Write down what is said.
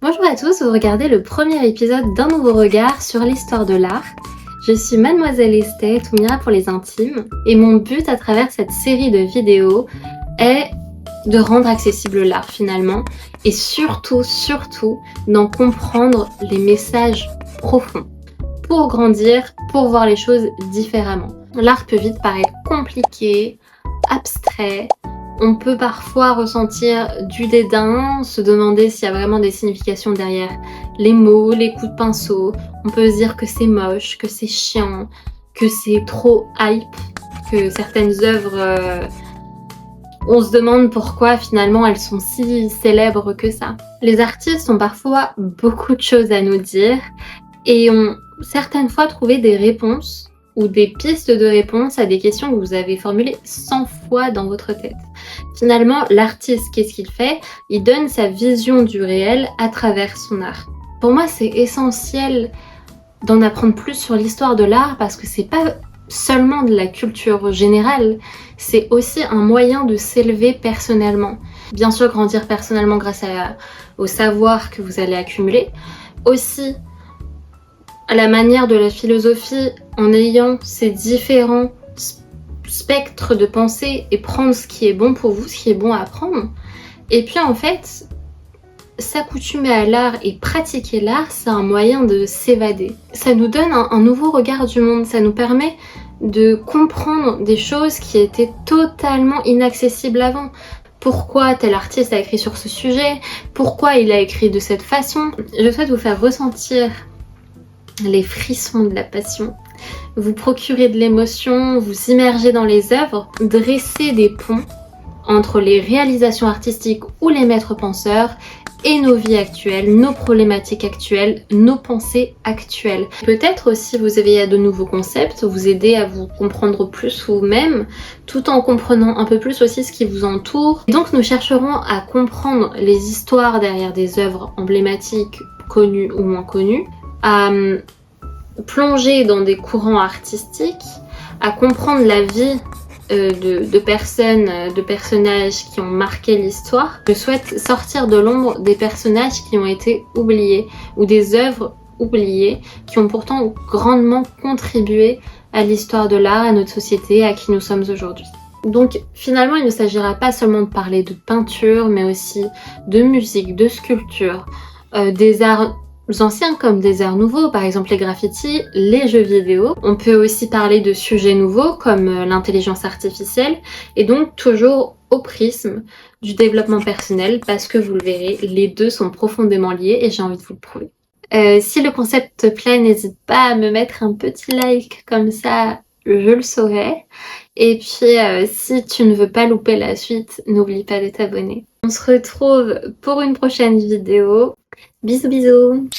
Bonjour à tous, vous regardez le premier épisode d'un nouveau regard sur l'histoire de l'art. Je suis Mademoiselle Esthète, ou Mira pour les intimes, et mon but à travers cette série de vidéos est de rendre accessible l'art finalement, et surtout d'en comprendre les messages profonds, pour grandir, pour voir les choses différemment. L'art peut vite paraître compliqué, abstrait. On peut parfois ressentir du dédain, se demander s'il y a vraiment des significations derrière les mots, les coups de pinceau. On peut se dire que c'est moche, que c'est chiant, que c'est trop hype, que certaines œuvres, on se demande pourquoi finalement elles sont si célèbres que ça. Les artistes ont parfois beaucoup de choses à nous dire et ont certaines fois trouvé des réponses ou des pistes de réponse à des questions que vous avez formulées 100 fois dans votre tête. Finalement, l'artiste, qu'est-ce qu'il fait? Il donne sa vision du réel à travers son art. Pour moi, c'est essentiel d'en apprendre plus sur l'histoire de l'art parce que c'est pas seulement de la culture générale, c'est aussi un moyen de s'élever personnellement. Bien sûr, grandir personnellement grâce au savoir que vous allez accumuler. Aussi, à la manière de la philosophie, en ayant ces différents spectres de pensée et prendre ce qui est bon pour vous, ce qui est bon à apprendre. Et puis en fait, s'accoutumer à l'art et pratiquer l'art, c'est un moyen de s'évader. Ça nous donne un nouveau regard du monde, ça nous permet de comprendre des choses qui étaient totalement inaccessibles avant. Pourquoi tel artiste a écrit sur ce sujet? Pourquoi il a écrit de cette façon? Je souhaite vous faire ressentir les frissons de la passion, vous procurer de l'émotion, vous immerger dans les œuvres, dresser des ponts entre les réalisations artistiques ou les maîtres penseurs et nos vies actuelles, nos problématiques actuelles, nos pensées actuelles. Peut-être aussi vous éveiller à de nouveaux concepts, vous aider à vous comprendre plus vous-même, tout en comprenant un peu plus aussi ce qui vous entoure. Et donc nous chercherons à comprendre les histoires derrière des œuvres emblématiques, connues ou moins connues, à plonger dans des courants artistiques, à comprendre la vie de personnes, de personnages qui ont marqué l'histoire. Je souhaite sortir de l'ombre des personnages qui ont été oubliés ou des œuvres oubliées qui ont pourtant grandement contribué à l'histoire de l'art, à notre société, à qui nous sommes aujourd'hui. Donc finalement, il ne s'agira pas seulement de parler de peinture, mais aussi de musique, de sculpture, des arts anciens comme des arts nouveaux, par exemple les graffitis, les jeux vidéo. On peut aussi parler de sujets nouveaux comme l'intelligence artificielle et donc toujours au prisme du développement personnel parce que vous le verrez, les deux sont profondément liés et j'ai envie de vous le prouver. Si le concept te plaît, n'hésite pas à me mettre un petit like comme ça, je le saurai. Et puis si tu ne veux pas louper la suite, n'oublie pas de t'abonner. On se retrouve pour une prochaine vidéo. Bisous bisous!